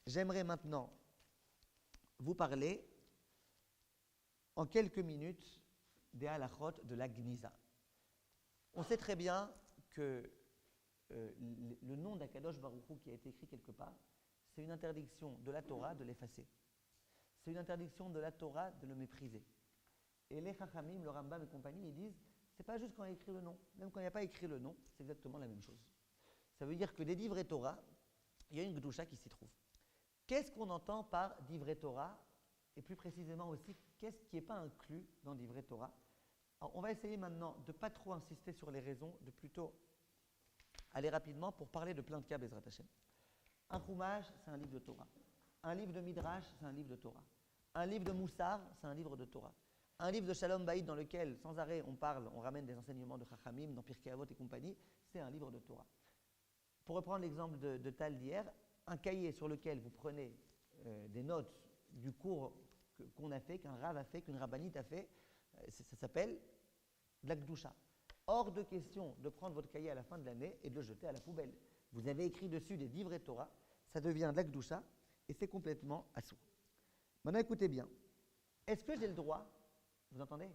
j'aimerais maintenant vous parler en quelques minutes des halachot de la Gniza. On sait très bien que le nom d'Akadosh Baruch Hu qui a été écrit quelque part, c'est une interdiction de la Torah de l'effacer. C'est une interdiction de la Torah de le mépriser. Et les Chachamim, le Rambam et compagnie, ils disent, c'est pas juste quand il y a écrit le nom. Même quand il n'y a pas écrit le nom, c'est exactement la même chose. Ça veut dire que des divrei Torah, il y a une Gdusha qui s'y trouve. Qu'est-ce qu'on entend par divrei Torah? Et plus précisément aussi, qu'est-ce qui n'est pas inclus dans divrei Torah? Alors, on va essayer maintenant de ne pas trop insister sur les raisons, de plutôt aller rapidement pour parler de plein de cas, Bezrat Hashem. Un Chumash, c'est un livre de Torah. Un livre de Midrash, c'est un livre de Torah. Un livre de Moussar, c'est un livre de Torah. Un livre de Shalom Bayit dans lequel, sans arrêt, on parle, on ramène des enseignements de Chachamim, dans Pirkei Avot et compagnie, c'est un livre de Torah. Pour reprendre l'exemple de Tal d'hier, un cahier sur lequel vous prenez des notes du cours qu'on a fait, qu'un rav a fait, qu'une rabbinite a fait, ça s'appelle de la Gdusha. Hors de question de prendre votre cahier à la fin de l'année et de le jeter à la poubelle. Vous avez écrit dessus des divrei Torah, ça devient de la Gdusha et c'est complètement assourd. Maintenant écoutez bien, est-ce que j'ai le droit, vous entendez?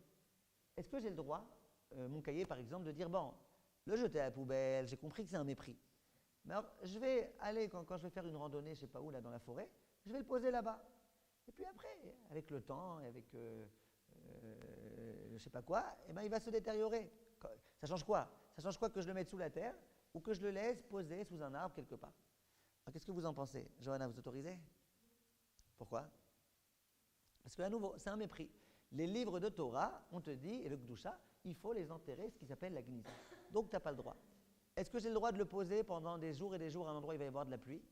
Est-ce que j'ai le droit, mon cahier par exemple, de dire bon, le jeter à la poubelle, j'ai compris que c'est un mépris. Mais alors, je vais aller, quand je vais faire une randonnée, je ne sais pas où, là dans la forêt, je vais le poser là-bas. Et puis après, avec le temps, et avec je ne sais pas quoi, eh ben, il va se détériorer. Ça change quoi? Ça change quoi que je le mette sous la terre ou que je le laisse poser sous un arbre quelque part? Alors, qu'est-ce que vous en pensez? Johanna, vous autorisez? Pourquoi? Parce que à nouveau, c'est un mépris. Les livres de Torah, on te dit, et le Gdusha, il faut les enterrer, ce qui s'appelle la Gniza. Donc tu n'as pas le droit. Est-ce que j'ai le droit de le poser pendant des jours et des jours à un endroit où il va y avoir de la pluie?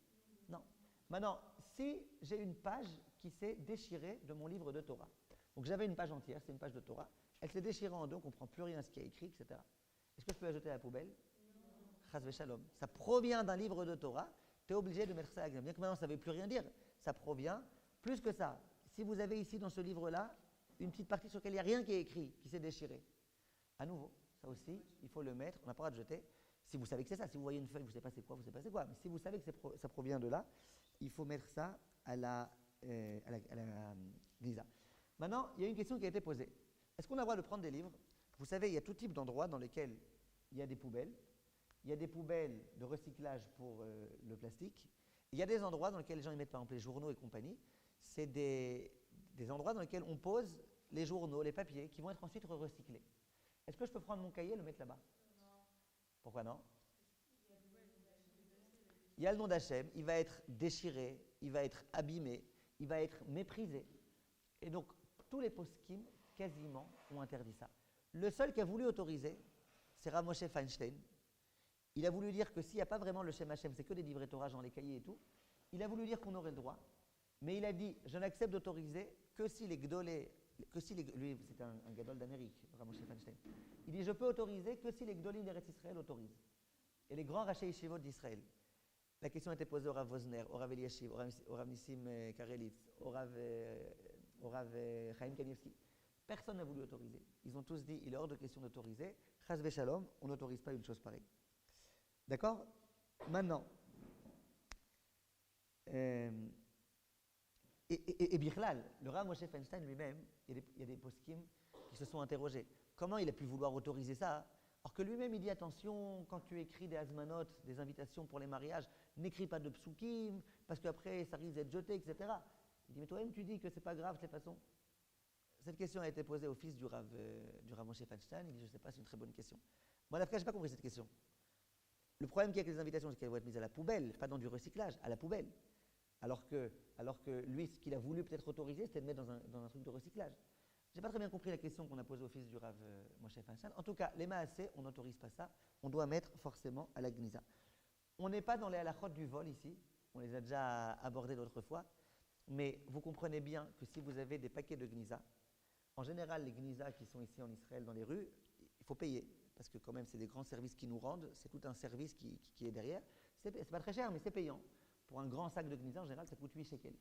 Non. Maintenant, si j'ai une page qui s'est déchirée de mon livre de Torah, donc j'avais une page entière, c'est une page de Torah, elle s'est déchirée en deux, on ne comprend plus rien à ce qu'il y a écrit, etc. Est-ce que je peux la jeter à la poubelle? Chas v'shalom. Ça provient d'un livre de Torah, tu es obligé de mettre ça à la Gniza. Bien que maintenant ça ne veut plus rien dire, ça provient plus que ça. Si vous avez ici dans ce livre-là, une petite partie sur laquelle il n'y a rien qui est écrit, qui s'est déchirée, à nouveau, ça aussi, il faut le mettre, on n'a pas le droit de jeter. Si vous savez que c'est ça, si vous voyez une feuille, vous ne savez pas c'est quoi, vous ne savez pas c'est quoi. Mais si vous savez que ça provient de là, il faut mettre ça à la Gniza. Maintenant, il y a une question qui a été posée. Est-ce qu'on a le droit de prendre des livres? Vous savez, il y a tout type d'endroits dans lesquels il y a des poubelles. Il y a des poubelles de recyclage pour le plastique. Il y a des endroits dans lesquels les gens y mettent par exemple les journaux et compagnie. C'est des endroits dans lesquels on pose les journaux, les papiers, qui vont être ensuite recyclés. Est-ce que je peux prendre mon cahier et le mettre là-bas? Pourquoi non? Il y a le nom d'Hachem, il va être déchiré, il va être abîmé, il va être méprisé. Et donc, tous les poskim, quasiment, ont interdit ça. Le seul qui a voulu autoriser, c'est Rav Moshe Feinstein. Il a voulu dire que s'il n'y a pas vraiment le Shem Hachem, c'est que des divrei Torah dans les cahiers et tout, il a voulu dire qu'on aurait le droit, mais il a dit, je n'accepte d'autoriser que si les gdolés, lui c'est un gadol d'Amérique, Rav Moshe Feinstein, il dit, je peux autoriser que si les gdolim d'Eretz Israël autorisent. Et les grands rachei yeshivot d'Israël. La question a été posée au Rav Wosner, au Rav Eliashiv, au Rav Nissim Karelitz, au Rav Chaim Kanievski. Personne n'a voulu autoriser. Ils ont tous dit, il est hors de question d'autoriser. Chas v'shalom, on n'autorise pas une chose pareille. D'accord? Maintenant, et Bichlal, le Rav Moshe Feinstein lui-même, il y a des poskim qui se sont interrogés. Comment il a pu vouloir autoriser ça? Alors que lui-même, il dit attention, quand tu écris des hazmanot, des invitations pour les mariages, n'écris pas de psukim, parce qu'après, ça risque d'être jeté, etc. Il dit, mais toi-même, tu dis que c'est pas grave de cette façon. Cette question a été posée au fils du Rav Moshe Feinstein. Il dit, je ne sais pas, c'est une très bonne question. Moi, en tout cas, je n'ai pas compris cette question. Le problème qu'il y a avec les invitations, c'est qu'elles vont être mises à la poubelle, pas dans du recyclage, à la poubelle. Alors que lui, ce qu'il a voulu peut-être autoriser, c'était de mettre dans un truc de recyclage. Je n'ai pas très bien compris la question qu'on a posée au fils du Rav Moshe Feinstein. En tout cas, les maaseh, on n'autorise pas ça. On doit mettre forcément à la Gniza. On n'est pas dans les halachot du vol ici. On les a déjà abordés l'autre fois. Mais vous comprenez bien que si vous avez des paquets de Gniza, en général, les Gniza qui sont ici en Israël dans les rues, il faut payer. Parce que quand même, c'est des grands services qui nous rendent. C'est tout un service qui est derrière. C'est pas très cher, mais c'est payant. Pour un grand sac de Gniza, en général, ça coûte 8 shekels.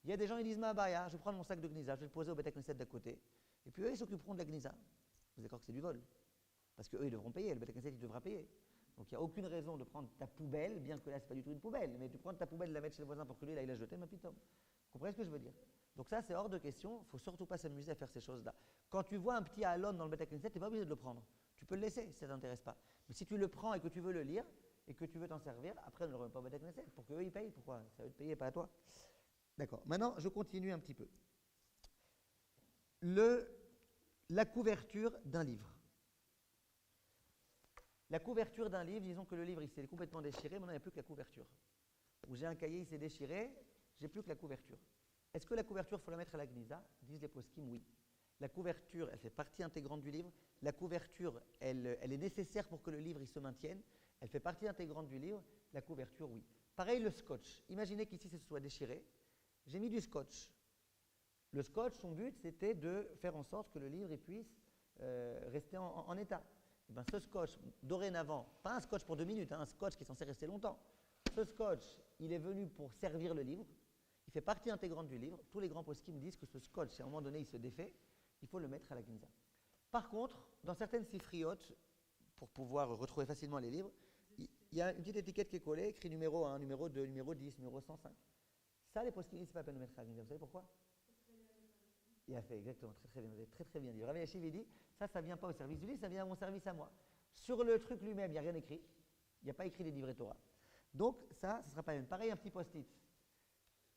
Il y a des gens qui disent, Ma'abaya, je vais prendre mon sac de Gniza, je vais le poser au Beth Knesset d'à côté. Et puis eux, ils s'occuperont de la Gniza. Vous êtes d'accord que c'est du vol? Parce qu'eux, ils devront payer, le Beth Knesset, il devra payer. Donc il n'y a aucune raison de prendre ta poubelle, bien que là, ce n'est pas du tout une poubelle, mais de prendre ta poubelle, de la mettre chez le voisin pour que lui, là, il la jette, ma pitome. Vous comprenez ce que je veux dire? Donc ça, c'est hors de question. Il ne faut surtout pas s'amuser à faire ces choses-là. Quand tu vois un petit Alon dans le Beth Knesset, tu n'es pas obligé de le prendre. Tu peux le laisser si ça ne t'intéresse pas. Mais si tu le prends et que tu veux le lire et que tu veux t'en servir, après, ne le remets pas au Beth Knesset pour qu'eux, ils payent. Pourquoi? C'est à eux de payer, pas à toi. D'accord. Maintenant, je continue un petit peu. La couverture d'un livre. La couverture d'un livre, disons que le livre il s'est complètement déchiré, maintenant il n'y a plus que la couverture. Ou j'ai un cahier, il s'est déchiré, j'ai plus que la couverture. Est-ce que la couverture, il faut la mettre à la Gnisa? Disent les poskim, oui. La couverture, elle fait partie intégrante du livre. La couverture, elle est nécessaire pour que le livre il se maintienne. Elle fait partie intégrante du livre. La couverture, oui. Pareil, le scotch. Imaginez qu'ici, ça se soit déchiré. J'ai mis du scotch. Le scotch, son but, c'était de faire en sorte que le livre il puisse rester en état. Et bien, ce scotch, dorénavant, pas un scotch pour 2 minutes, un scotch qui est censé rester longtemps. Ce scotch, il est venu pour servir le livre. Il fait partie intégrante du livre. Tous les grands poskim disent que ce scotch, si à un moment donné il se défait, il faut le mettre à la Gnisa. Par contre, dans certaines sifriotes, pour pouvoir retrouver facilement les livres, il y a une petite étiquette qui est collée, écrit numéro 1, numéro 2, numéro 10, numéro 105. Ça, les poskim, c'est pas la peine de mettre à la Gnisa. Vous savez pourquoi? Il a fait exactement, très très bien, vous avez très très bien dit. Rav Yashiv, il dit, ça ne vient pas au service du livre, ça vient à mon service à moi. Sur le truc lui-même, il n'y a rien écrit. Il n'y a pas écrit des livrets Torah. Donc ça, ce ne sera pas bien. Pareil, un petit post-it.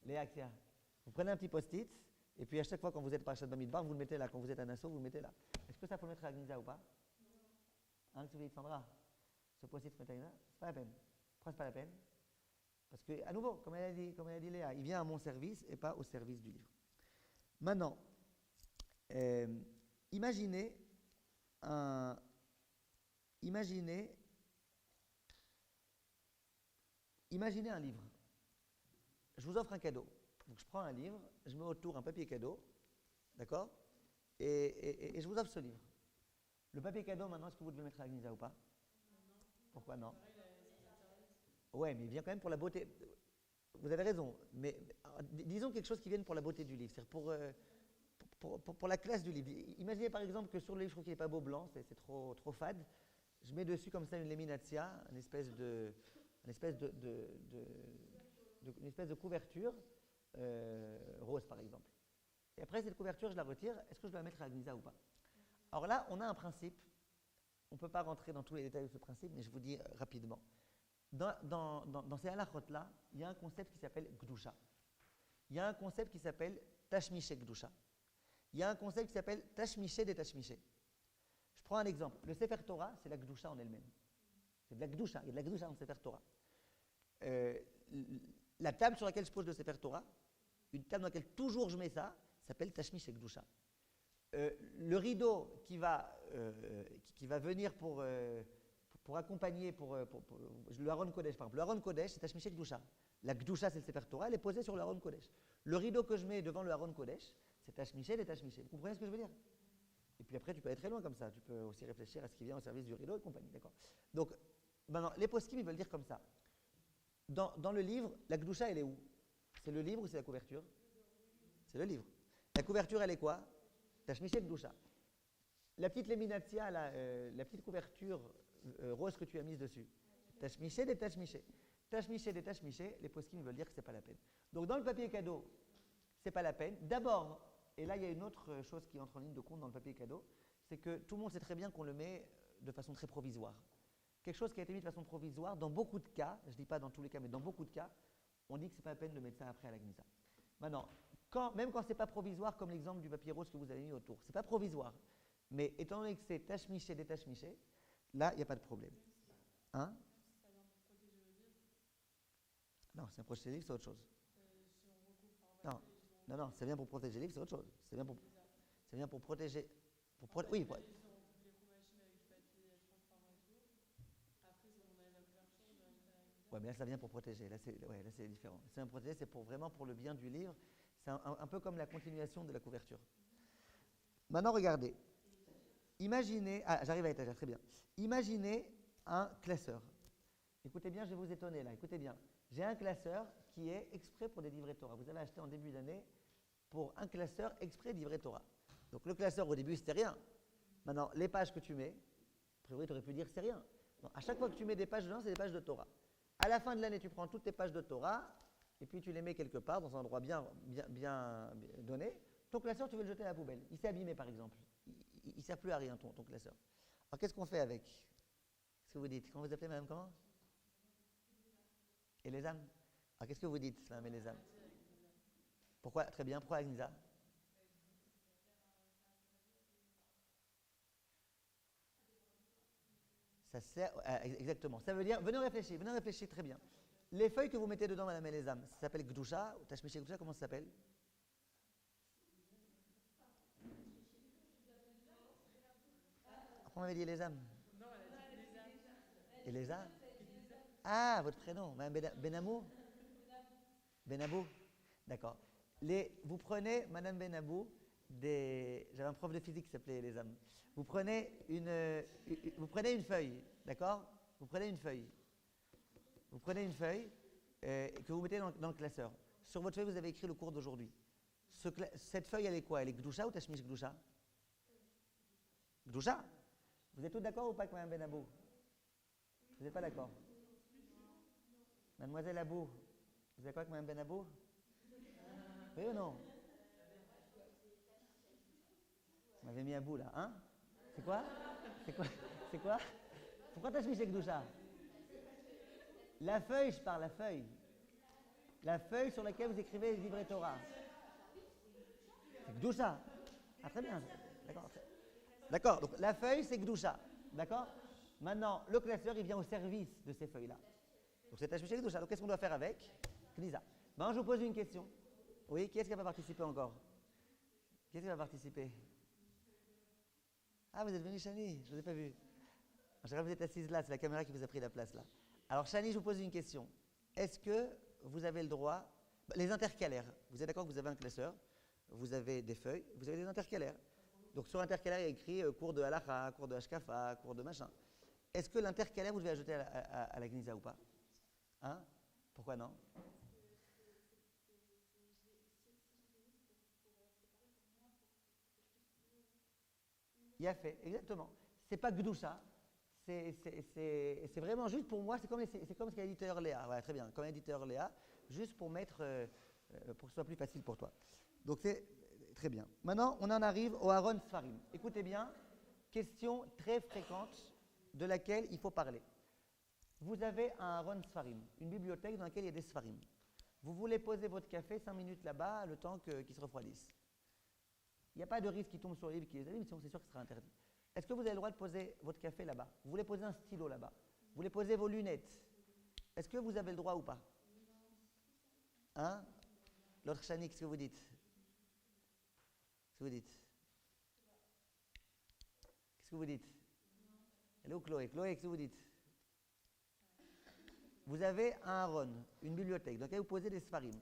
Léa, tiens, vous prenez un petit post-it, et puis à chaque fois quand vous êtes par Parashat Bamidbar, vous le mettez là. Quand vous êtes à Nassau, vous le mettez là. Est-ce que ça faut le mettre à la Gnisa ou pas? Hein, que vous dites, Sandra? Ce post-it, se met à la Gnisa? C'est pas la peine. Pourquoi c'est pas la peine? Parce que, à nouveau, comme elle a dit Léa, il vient à mon service et pas au service du livre. Maintenant, imaginez un livre. Je vous offre un cadeau. Donc je prends un livre, je mets autour un papier cadeau, d'accord, et je vous offre ce livre. Le papier cadeau, maintenant, est-ce que vous devez mettre à la Gnisa ou pas? Pourquoi non? Ouais, mais il vient quand même pour la beauté. Vous avez raison, mais disons quelque chose qui vienne pour la beauté du livre, c'est-à-dire pour la classe du livre. Imaginez par exemple que sur le livre, je trouve qu'il n'est pas beau blanc, c'est trop fade. Je mets dessus comme ça une léminatia, une espèce de couverture rose par exemple. Et après cette couverture, je la retire. Est-ce que je dois la mettre à la Gnisa ou pas? Alors là, on a un principe. On ne peut pas rentrer dans tous les détails de ce principe, mais je vous dis rapidement. Dans ces halachot-là, il y a un concept qui s'appelle Gdusha. Il y a un concept qui s'appelle Tashmiché Gdusha. Il y a un concept qui s'appelle Tashmiché des Tashmiché. Je prends un exemple. Le Sefer Torah, c'est la Gdusha en elle-même. C'est de la Gdusha. Il y a de la Gdusha dans le Sefer Torah. La table sur laquelle je pose le Sefer Torah, une table dans laquelle toujours je mets ça, s'appelle Tashmiché Gdusha. Le rideau qui va venir pour accompagner le Aron Kodesh, par exemple. Le Aron Kodesh, c'est Tashmiché Gdusha. La Gdusha, c'est le Sefer Torah, elle est posée sur le Aron Kodesh. Le rideau que je mets devant le Aron Kodesh, c'est Tashmiché des Tashmiché. Vous comprenez ce que je veux dire? Et puis après, tu peux aller très loin comme ça. Tu peux aussi réfléchir à ce qui vient au service du rideau et compagnie. D'accord? Donc, maintenant, les poskim, ils veulent dire comme ça. Dans le livre, la Gdusha, elle est où? C'est le livre ou c'est la couverture? C'est le livre. La couverture, elle est quoi? Tashmiché Gdusha. La petite léminatia, la petite couverture rose que tu as mise dessus. Tashmiché des Tashmiché. Tashmiché des Tashmiché, les poskim veulent dire que ce n'est pas la peine. Donc dans le papier cadeau, ce n'est pas la peine. D'abord, et là il y a une autre chose qui entre en ligne de compte dans le papier cadeau, c'est que tout le monde sait très bien qu'on le met de façon très provisoire. Quelque chose qui a été mis de façon provisoire, dans beaucoup de cas, je ne dis pas dans tous les cas, mais dans beaucoup de cas, on dit que ce n'est pas la peine de mettre ça après à la Gnisa. Maintenant, même quand ce n'est pas provisoire, comme l'exemple du papier rose que vous avez mis autour, ce n'est pas provisoire. Mais étant donné que c'est tashmiché, détashmiché, là, il n'y a pas de problème. Hein? Non, c'est un protéger les livres, c'est autre chose. Non, c'est bien pour protéger les livres, c'est autre chose. C'est bien pour protéger. Oui, ouais, mais là, ça vient pour protéger. Là, c'est différent. C'est un protéger, c'est vraiment pour le bien du livre. C'est un peu comme la continuation de la couverture. Maintenant, regardez. Imaginez, j'arrive à l'étagère, très bien. Imaginez un classeur. Écoutez bien, je vais vous étonner là, écoutez bien. J'ai un classeur qui est exprès pour des livrets Torah. Vous avez acheté en début d'année pour un classeur exprès livrets Torah. Donc le classeur au début c'était rien. Maintenant, les pages que tu mets, a priori tu aurais pu dire c'est rien. Non, à chaque fois que tu mets des pages dedans, c'est des pages de Torah. À la fin de l'année, tu prends toutes tes pages de Torah et puis tu les mets quelque part dans un endroit bien donné. Ton classeur, tu veux le jeter à la poubelle. Il s'est abîmé, par exemple. Il ne sert plus à rien, ton classeur. Alors, qu'est-ce qu'on fait avec? Qu'est-ce que vous dites? Comment vous appelez, madame, comment? Et les âmes? Alors, qu'est-ce que vous dites, madame, et les âmes? Pourquoi? Très bien. Pourquoi Agnisa? Ça sert, exactement. Ça veut dire, venez réfléchir très bien. Les feuilles que vous mettez dedans, madame et les âmes, ça s'appelle Gdusha, ou Tashmish Gdusha, comment ça s'appelle? Après, on m'avait dit les âmes. Et les âmes? Ah, votre prénom, madame Benamou? Benabou? D'accord. Vous prenez, madame Benabou, j'avais un prof de physique qui s'appelait les âmes. Vous prenez une feuille, d'accord? Vous prenez une feuille. Vous prenez une feuille que vous mettez dans le classeur. Sur votre feuille, vous avez écrit le cours d'aujourd'hui. Cette feuille, elle est quoi? Elle est Gdusha ou Tashmish Gdusha? Gdusha? Vous êtes tous d'accord ou pas avec Mme Benabou? Vous n'êtes pas d'accord? Mademoiselle Abou, vous êtes d'accord avec Mme Benabou? Oui ou non? Vous m'avez mis à bout là, hein? C'est quoi? C'est quoi? Pourquoi Tashmish Gdusha? La feuille, je parle, la feuille. La feuille sur laquelle vous écrivez les livrets Torah. C'est Gdusha. Ah, très bien. D'accord. D'accord, donc la feuille, c'est Gdusha. D'accord? Maintenant, le classeur, il vient au service de ces feuilles-là. Donc c'est Tashmish Gdusha. Donc qu'est-ce qu'on doit faire avec? Lisa. Maintenant, je vous pose une question. Oui, qui est-ce qui va participer encore? Qui est-ce qui va participer? Ah, vous êtes venu, Chani, je ne vous ai pas vu. En général, vous êtes assise là, c'est la caméra qui vous a pris la place là. Alors, Chani, je vous pose une question. Est-ce que vous avez le droit, les intercalaires, vous êtes d'accord que vous avez un classeur, vous avez des feuilles, vous avez des intercalaires. Donc, sur l'intercalaire, il y a écrit cours de halakha, cours de hashkafa, cours de machin. Est-ce que l'intercalaire, vous devez ajouter à la Gnisa ou pas? Hein? Pourquoi non? Il a fait, exactement. C'est pas Gdusha. C'est vraiment juste pour moi, c'est comme ce qu'a dit tout à l'heure Léa. Ouais, très bien, comme a dit tout à l'heure Léa, juste pour mettre, pour que ce soit plus facile pour toi. Donc c'est très bien. Maintenant, on en arrive au Aaron Sfarim. Écoutez bien, question très fréquente de laquelle il faut parler. Vous avez un Aaron Sfarim, une bibliothèque dans laquelle il y a des Sfarim. Vous voulez poser votre café 5 minutes là-bas, le temps qu'il se refroidisse. Il n'y a pas de risque qu'il tombe sur les livres qui les allument, sinon c'est sûr que ce sera interdit. Est-ce que vous avez le droit de poser votre café là-bas? Vous voulez poser un stylo là-bas? Vous voulez poser vos lunettes? Est-ce que vous avez le droit ou pas? Hein? L'autre Chani, qu'est-ce que vous dites? Qu'est-ce que vous dites? Qu'est-ce que vous dites? Elle est où Chloé? Chloé, qu'est-ce que vous dites? Vous avez un Aaron, une bibliothèque, dans laquelle vous posez des Sfarim.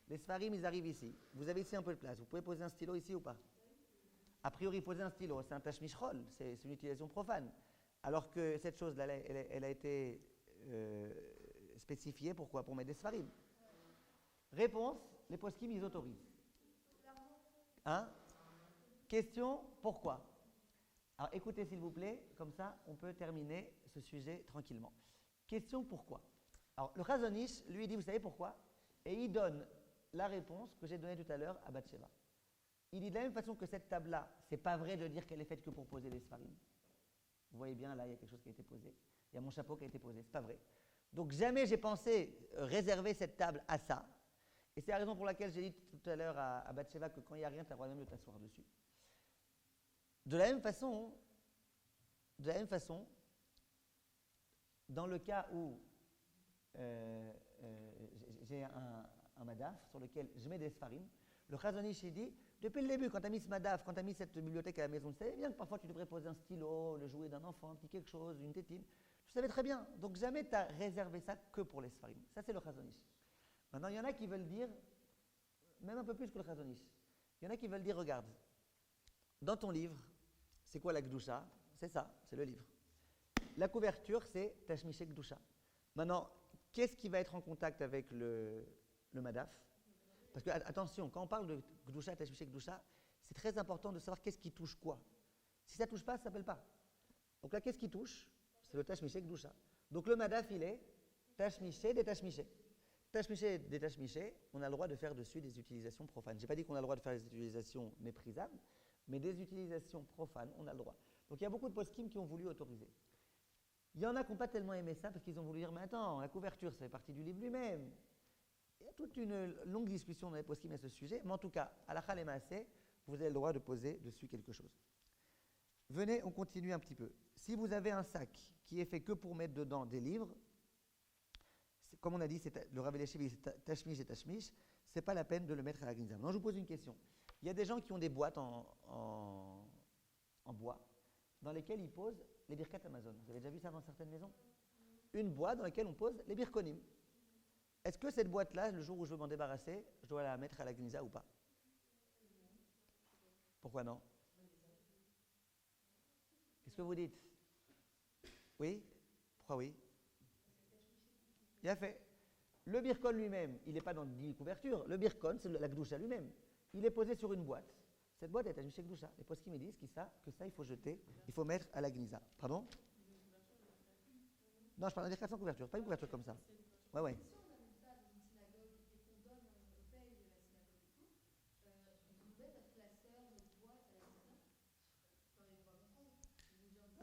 Les Sfarim, ils arrivent ici. Vous avez ici un peu de place. Vous pouvez poser un stylo ici ou pas? A priori, poser un stylo, c'est un tashmish roll, c'est une utilisation profane. Alors que cette chose-là, elle a été spécifiée, pourquoi? Pour mettre des Sfarim. Réponse, les poskim, ils autorisent. Hein? Question, pourquoi? Alors écoutez s'il vous plaît, comme ça on peut terminer ce sujet tranquillement. Question, pourquoi? Alors le Chazon Ish, lui, il dit, vous savez pourquoi? Et il donne la réponse que j'ai donnée tout à l'heure à Bathsheba. Il dit de la même façon que cette table-là, c'est pas vrai de dire qu'elle est faite que pour poser les sfarim. Vous voyez bien, là, il y a quelque chose qui a été posé. Il y a mon chapeau qui a été posé, c'est pas vrai. Donc jamais j'ai pensé réserver cette table à ça. Et c'est la raison pour laquelle j'ai dit tout à l'heure à Bathsheba que quand il n'y a rien, tu as le droit même de t'asseoir dessus. De la même façon, dans le cas où j'ai un madaf sur lequel je mets des sfarim, le Chazon Ish dit, depuis le début, quand tu as mis ce madaf, quand tu as mis cette bibliothèque à la maison, tu savais bien que parfois tu devrais poser un stylo, le jouet d'un enfant, un petit quelque chose, une tétine. Tu savais très bien. Donc jamais tu as réservé ça que pour les sfarim. Ça, c'est le Chazon Ish. Maintenant, il y en a qui veulent dire, même un peu plus que le Chazon Ish, il y en a qui veulent dire, regarde, dans ton livre, c'est quoi la Gdusha? C'est ça, c'est le livre. La couverture, c'est Tashmish Gdusha. Maintenant, qu'est-ce qui va être en contact avec le madaf? Parce que, attention, quand on parle de Gdusha, Tashmish Gdusha, c'est très important de savoir qu'est-ce qui touche quoi. Si ça ne touche pas, ça ne s'appelle pas. Donc là, qu'est-ce qui touche? C'est le tashmiché Gdusha. Donc le madaf, il est tashmiché, détashmiché. Tashmiché, détashmiché, on a le droit de faire dessus des utilisations profanes. Je n'ai pas dit qu'on a le droit de faire des utilisations méprisables, mais des utilisations profanes, on a le droit. Donc il y a beaucoup de poskim qui ont voulu autoriser. Il y en a qui n'ont pas tellement aimé ça parce qu'ils ont voulu dire, mais attends, la couverture, ça fait partie du livre lui-même. Il y a toute une longue discussion dans les poskim à ce sujet, mais en tout cas, à la Chal et Maaseh, vous avez le droit de poser dessus quelque chose. Venez, on continue un petit peu. Si vous avez un sac qui est fait que pour mettre dedans des livres, comme on a dit, le Rav Eliashiv, c'est tashmish et tashmish, c'est pas la peine de le mettre à la Gnisa. Maintenant, je vous pose une question. Il y a des gens qui ont des boîtes en bois dans lesquelles ils posent les birkat Amazon. Vous avez déjà vu ça dans certaines maisons? Une boîte dans laquelle on pose les birkonim. Est-ce que cette boîte-là, le jour où je veux m'en débarrasser, je dois la mettre à la Gnisa ou pas? Pourquoi non? Qu'est-ce que vous dites? Oui? Pourquoi oui? Il a fait. Le birkon lui-même, il n'est pas dans 10 couvertures. Le birkon, c'est la gdoucha lui-même. Il est posé sur une boîte. Cette boîte est à Michel Gdoucha. Les poskim me disent que ça, il faut jeter, il faut mettre à la gnisa. Pardon? Non, je parle d'un birkat sans couverture, pas une couverture comme ça. Ouais, ouais.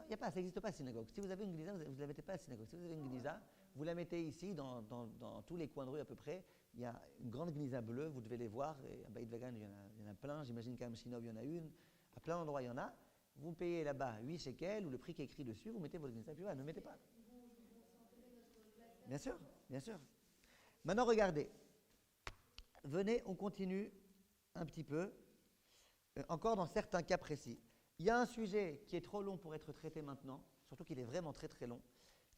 Il n'y a pas, ça n'existe pas à la synagogue. Si vous avez une gnisa, vous ne la mettez pas à la synagogue. Si vous avez une gnisa, vous la mettez ici, dans tous les coins de rue à peu près. Il y a une grande gnisa bleue, vous devez les voir. Et à Beit Vegan, il y en a plein. J'imagine qu'à Mshinov, il y en a une. À plein d'endroits, il y en a. Vous payez là-bas 8 shekels ou le prix qui est écrit dessus, vous mettez votre gnisa. Puis voilà, ne mettez pas. Bien sûr, bien sûr. Maintenant, regardez. Venez, on continue un petit peu. Encore dans certains cas précis. Il y a un sujet qui est trop long pour être traité maintenant, surtout qu'il est vraiment très très long,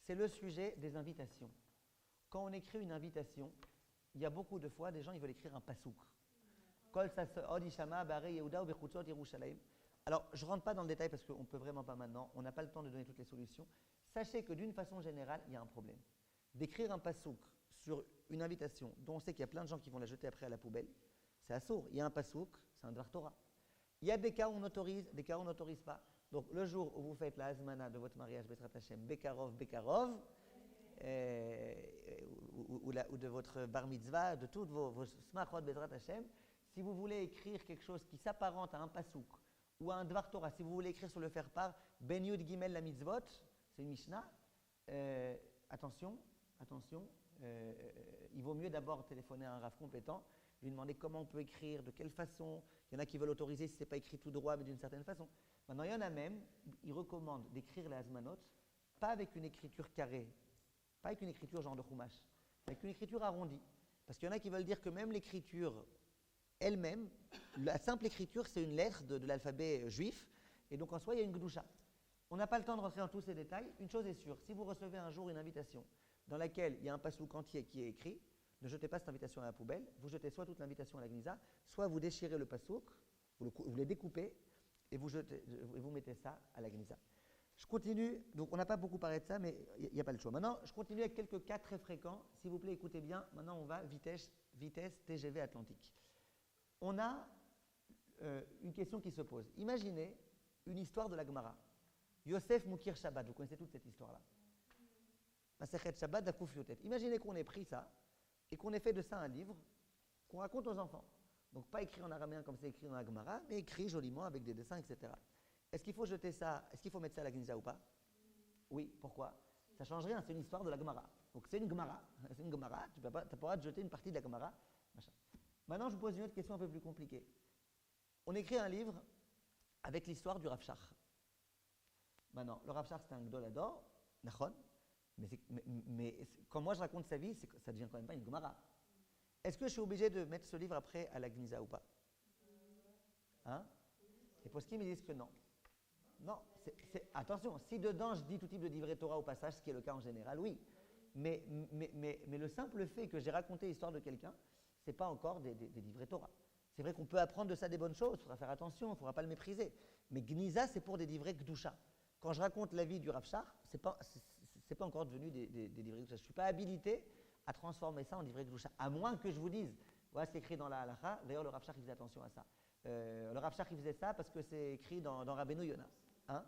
c'est le sujet des invitations. Quand on écrit une invitation, il y a beaucoup de fois des gens ils veulent écrire un pasouk. Kol Od Ishama Bare Yehuda ou Bechutzot Yerushalayim. Alors, je ne rentre pas dans le détail parce qu'on ne peut vraiment pas maintenant, on n'a pas le temps de donner toutes les solutions. Sachez que d'une façon générale, il y a un problème. D'écrire un pasouk sur une invitation dont on sait qu'il y a plein de gens qui vont la jeter après à la poubelle, c'est assourd. Il y a un pasouk, c'est un dvar Torah. Il y a des cas où on autorise, des cas où on n'autorise pas. Donc, le jour où vous faites la hazmana de votre mariage, Bezrat Hashem, Bekarov, ou de votre bar mitzvah, de toutes vos smachot Bezrat Hashem, si vous voulez écrire quelque chose qui s'apparente à un pasouk ou à un dvar Torah, si vous voulez écrire sur le faire-part, Ben Yud Gimel la mitzvot, c'est une Mishnah, attention, il vaut mieux d'abord téléphoner à un rav compétent, lui demander comment on peut écrire, de quelle façon. Il y en a qui veulent autoriser si ce n'est pas écrit tout droit, mais d'une certaine façon. Maintenant, il y en a même, ils recommandent d'écrire les hazmanot, pas avec une écriture carrée, pas avec une écriture genre de chumash, mais avec une écriture arrondie. Parce qu'il y en a qui veulent dire que même l'écriture elle-même, la simple écriture, c'est une lettre de l'alphabet juif, et donc en soi, il y a une gdoucha. On n'a pas le temps de rentrer dans tous ces détails. Une chose est sûre, si vous recevez un jour une invitation dans laquelle il y a un pasouk entier qui est écrit, ne jetez pas cette invitation à la poubelle, vous jetez soit toute l'invitation à la gnisa, soit vous déchirez le pasouk, vous les découpez et vous mettez ça à la gnisa. Je continue, donc on n'a pas beaucoup parlé de ça, mais il n'y a pas le choix. Maintenant, je continue avec quelques cas très fréquents. S'il vous plaît, écoutez bien. Maintenant, on va vitesse TGV Atlantique. On a une question qui se pose. Imaginez une histoire de la Gemara. Yosef Moukir Shabbat, vous connaissez toute cette histoire-là. Masechet Shabbat d'Akuf Yotet. Imaginez qu'on ait pris ça et qu'on ait fait de ça un livre qu'on raconte aux enfants. Donc pas écrit en araméen comme c'est écrit dans la Gemara, mais écrit joliment avec des dessins, etc. Est-ce qu'il faut jeter ça, est-ce qu'il faut mettre ça à la Gnisa ou pas? Oui, pourquoi? Ça ne change rien, c'est une histoire de la Gemara. Donc c'est une Gemara, tu n'as pas le droit de jeter une partie de la Gemara. Machin. Maintenant, je vous pose une autre question un peu plus compliquée. On écrit un livre avec l'histoire du Rav Shach. Maintenant, le Rav Shach, c'est un Gdolador, Nachon, mais quand moi je raconte sa vie, ça devient quand même pas une Gemara. Est-ce que je suis obligé de mettre ce livre après à la Gnisa ou pas? Hein? Les poskim me disent que non. Non, attention, si dedans je dis tout type de divrei Torah au passage, ce qui est le cas en général, oui. Mais le simple fait que j'ai raconté l'histoire de quelqu'un, ce n'est pas encore des divrei Torah. C'est vrai qu'on peut apprendre de ça des bonnes choses, il faudra faire attention, il ne faudra pas le mépriser. Mais Gnisa, c'est pour des divrei Gdusha. Quand je raconte la vie du Rav Shach, ce n'est pas encore devenu des divrei Gdusha. Je ne suis pas habilité à transformer ça en divrei Gdusha, à moins que je vous dise, voilà, c'est écrit dans la halacha, d'ailleurs le Rav Shach il faisait attention à ça. Le Rav Shach il faisait ça parce que c'est écrit dans Rabbeinu Yonah. Hein?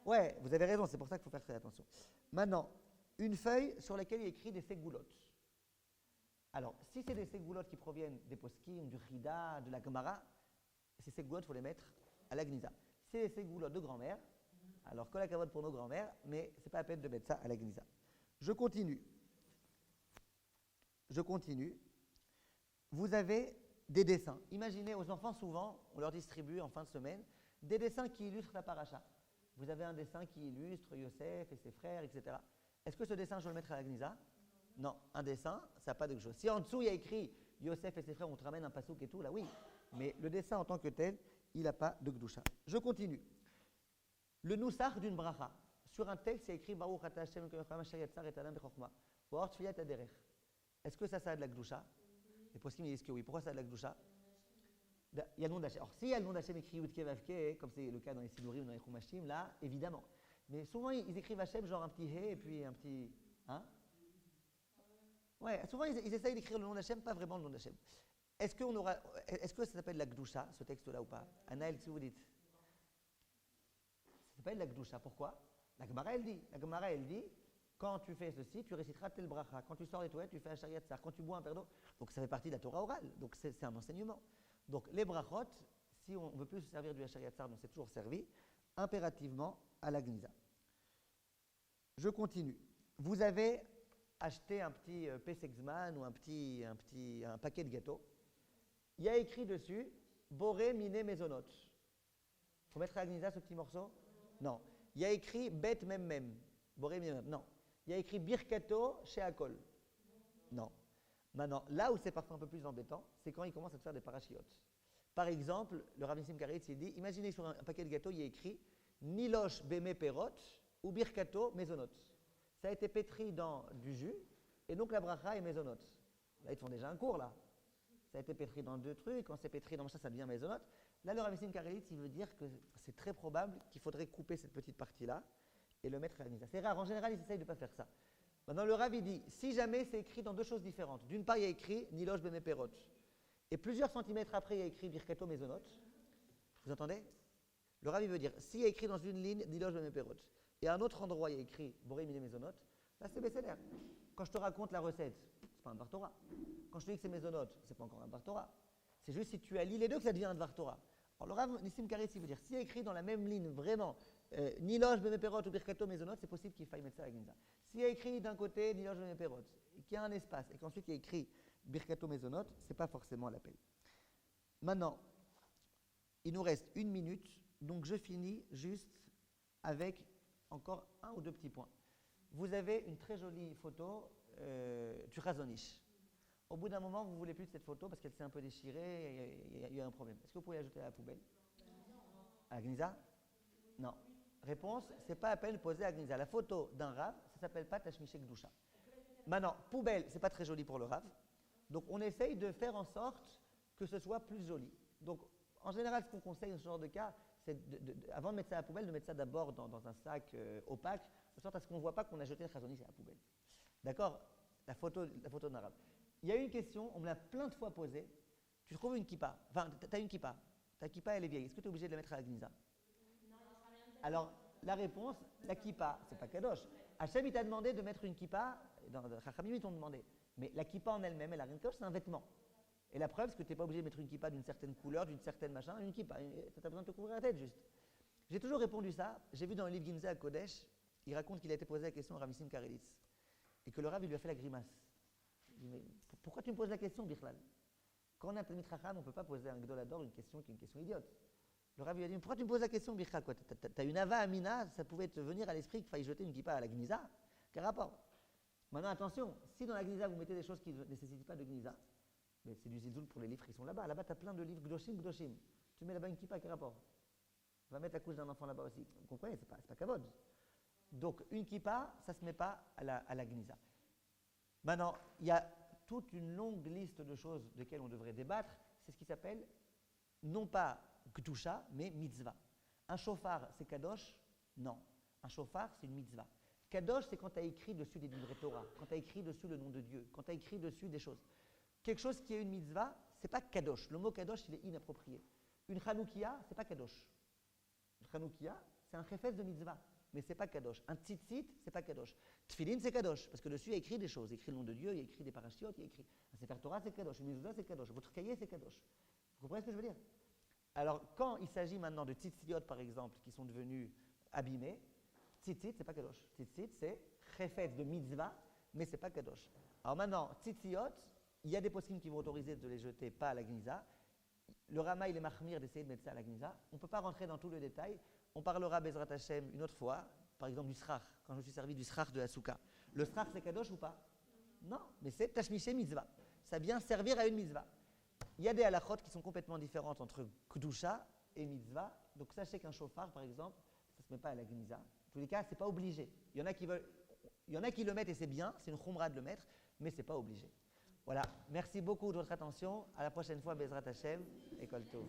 Ouais, vous avez raison, c'est pour ça qu'il faut faire très attention. Maintenant, une feuille sur laquelle il y a écrit des ségoulottes. Alors, si c'est des ségoulottes qui proviennent des poskim, du Rida, de la Gemara, ces ségoulottes, il faut les mettre à la Gnisa. C'est des ségoulottes de grand-mère, alors kol hakavod pour nos grand-mères, mais ce n'est pas la peine de mettre ça à la Gnisa. Je continue. Vous avez des dessins. Imaginez, aux enfants, souvent, on leur distribue en fin de semaine des dessins qui illustrent la paracha. Vous avez un dessin qui illustre Yosef et ses frères, etc. Est-ce que ce dessin, je dois le mettre à la Gnisa? Non, un dessin, ça n'a pas de chose. Si en dessous, il y a écrit Yosef et ses frères, on te ramène un pasouk et tout, là oui. Mais le dessin en tant que tel, il n'a pas de gdusha. Je continue. Le nusach d'une bracha. Sur un texte, il y a écrit Baruch ata Hashem Elokeinu asher yatzar et adam bechokma. Or tfiyat aderech. Est-ce que ça a de la gdusha? Les poskim disent que oui. Pourquoi ça a de la gdusha? Il y a le nom d'Hachem. Alors, s'il y a le nom d'Hachem écrit Yudke Vavke, comme c'est le cas dans les Sidurim, dans les Chumashim, là, évidemment. Mais souvent, ils écrivent Hachem, genre un petit He et puis un petit. Hein? Ouais, souvent, ils essayent d'écrire le nom d'Hachem, pas vraiment le nom d'Hachem. Est-ce que ça s'appelle la Gdusha, ce texte-là ou pas? Anaël, si vous dites. Ça s'appelle la Gdusha. Pourquoi? La Gemara, elle dit, quand tu fais ceci, tu réciteras tel bracha. Quand tu sors des toilettes, tu fais un shariat tsar. Quand tu bois un verre d'eau. Donc, ça fait partie de la Torah orale. Donc, c'est un enseignement. Donc, les brachot, si on ne veut plus se servir du shariat tsar, dont c'est toujours servi, impérativement à la Gnisa. Je continue. Vous avez acheté un petit Pesexman ou un paquet de gâteaux. Il y a écrit dessus Boré Miné Maisonot. Il faut mettre à la Gnisa ce petit morceau? Non. Il y a écrit Bet Mem Mem. Boré Miné Mem. Non. Il y a écrit Birkato chez Akol. Non. Maintenant, là où c'est parfois un peu plus embêtant, c'est quand il commence à te faire des parachiotes. Par exemple, le Rav Nissim Karitz, il dit, imaginez sur un paquet de gâteaux, il y a écrit Nilosh Beme Perot ou Birkato Maisonot. Ça a été pétri dans du jus, et donc la bracha est Maisonot. Là, ils te font déjà un cours, là. Ça a été pétri dans deux trucs, quand c'est pétri dans ça devient Maisonot. Là, le Rav Nissim Karitz, il veut dire que c'est très probable qu'il faudrait couper cette petite partie-là et le mettre à la Gnisa. C'est rare, en général, ils essayent de ne pas faire ça. Maintenant, le Rav, il dit, si jamais c'est écrit dans deux choses différentes, d'une part, il y a écrit Nilosh Beme Perot, et plusieurs centimètres après, il y a écrit Birkato Maisonot. Vous entendez? Le Rav, il veut dire, s'il y a écrit dans une ligne Nilosh Beme Perot, et à un autre endroit, il y a écrit Boré Miné Maisonot, là, c'est Besséder. Quand je te raconte la recette, c'est pas un Dvar Torah. Quand je te dis que c'est Maisonot, c'est pas encore un Dvar Torah. C'est juste si tu allies les deux que ça devient un Dvar Torah. Alors le Rav Nissim Karitz, il veut dire, s'il y a écrit dans la même ligne, vraiment, Nilosh Beme Perot ou Birkato Maisonot, c'est possible qu'il faille mettre ça à la Gnisa. S'il y a écrit d'un côté Nilosh Beme Perot, et qu'il y a un espace, et qu'ensuite il y a écrit Birkato Maisonot, c'est pas forcément l'appel. Maintenant, il nous reste 1 minute, donc je finis juste avec encore un ou deux petits points. Vous avez une très jolie photo du Razonish. Au bout d'un moment, vous ne voulez plus de cette photo parce qu'elle s'est un peu déchirée, il y a eu un problème. Est-ce que vous pouvez la jeter à la poubelle? À la Gnisa? Non. Réponse, ce n'est pas à peine posée à la Gnisa. La photo d'un Rav, ça ne s'appelle pas Tashmiché Gdusha. Maintenant, poubelle, ce n'est pas très joli pour le Rav. Donc on essaye de faire en sorte que ce soit plus joli. Donc en général, ce qu'on conseille dans ce genre de cas, c'est avant de mettre ça à la poubelle, de mettre ça d'abord dans un sac opaque, de sorte à ce qu'on ne voit pas qu'on a jeté le Razonish à la poubelle. D'accord? La photo d'un Rav. Il y a une question, on me l'a plein de fois posée. Tu trouves une kippa, enfin, tu as une kippa. Ta kippa, elle est vieille. Est-ce que tu es obligé de la mettre à la Gnisa? Alors, la réponse, la kippa, c'est pas kadosh. Hachem, il t'a demandé de mettre une kippa, dans Chachamim, ils t'ont demandé. Mais la kippa en elle-même, elle a rien de kadosh, c'est un vêtement. Et la preuve, c'est que tu n'es pas obligé de mettre une kippa d'une certaine couleur, d'une certaine machin, une kippa. Tu as besoin de te couvrir la tête, juste. J'ai toujours répondu ça. J'ai vu dans le livre Ginza à Kodesh, il raconte qu'il a été posé la question à Rav Nissim Karitz. Et que le Rav, il lui a fait la grimace. Il dit, mais pourquoi tu me poses la question, Bichlal? Quand on est un Talmid Chacham, on ne peut pas poser à un Gdolador une question qui est une question idiote. Le Rav lui a dit, mais pourquoi tu me poses la question, Bichlal? Tu as une Ava Amina, ça pouvait te venir à l'esprit qu'il fallait jeter une kippa à la Gnisa. Quel rapport? Maintenant, attention, si dans la Gnisa, vous mettez des choses qui ne nécessitent pas de Gnisa, mais c'est du zilzoul pour les livres qui sont là-bas. Là-bas, tu as plein de livres Gdoshim. Tu mets là-bas une kippa, quel rapport? Va mettre la couche d'un enfant là-bas aussi. Vous comprenez? C'est pas kavod. Donc, une kippa, ça ne se met pas à la Gnisa. Maintenant, il y a toute une longue liste de choses desquelles on devrait débattre. C'est ce qui s'appelle, non pas Gdusha, mais mitzvah. Un shofar, c'est kadosh? Non. Un shofar, c'est une mitzvah. Kadosh, c'est quand tu as écrit dessus des livrets Torah, quand tu as écrit dessus le nom de Dieu, quand tu as écrit dessus des choses. Quelque chose qui est une mitzvah, c'est pas kadosh. Le mot kadosh, il est inapproprié. Une chanoukia, c'est pas kadosh. Une chanoukia, c'est un chefetz de mitzvah. mais ce n'est pas kadosh. Un tzitzit, ce n'est pas kadosh. Tfilin, c'est kadosh, parce que dessus, il y a écrit des choses. Il y a écrit le nom de Dieu, il y a écrit des parachiotes, il y a écrit un Sefer Torah, c'est kadosh. Une mezouza, c'est kadosh. Votre cahier, c'est kadosh. Vous comprenez ce que je veux dire? Alors, quand il s'agit maintenant de tzitziot, par exemple, qui sont devenus abîmés, tzitzit, c'est pas kadosh. Tzitzit, c'est chefetz de mitzvah, mais c'est pas kadosh. Alors maintenant, tzitziot, il y a des poskim qui vont autoriser de les jeter pas à la Gnisa. Le Rama, il est mahmir d'essayer de mettre ça à la Gnisa. On ne peut pas rentrer dans tout le détail. On parlera, Bezrat Hashem, une autre fois, par exemple du srach, quand je me suis servi du srach de la souka. Le srach, c'est kadosh ou pas? Non, mais c'est tashmiché mitzvah. Ça vient servir à une mitzvah. Il y a des halachot qui sont complètement différentes entre Kedusha et Mitzvah. Donc sachez qu'un chauffard, par exemple, ça ne se met pas à la Gnisa. En tous les cas, ce n'est pas obligé. Il y en a qui le mettent et c'est bien, c'est une chumra de le mettre, mais ce n'est pas obligé. Voilà, merci beaucoup de votre attention. À la prochaine fois, Bezrat Hashem et Kol Tov.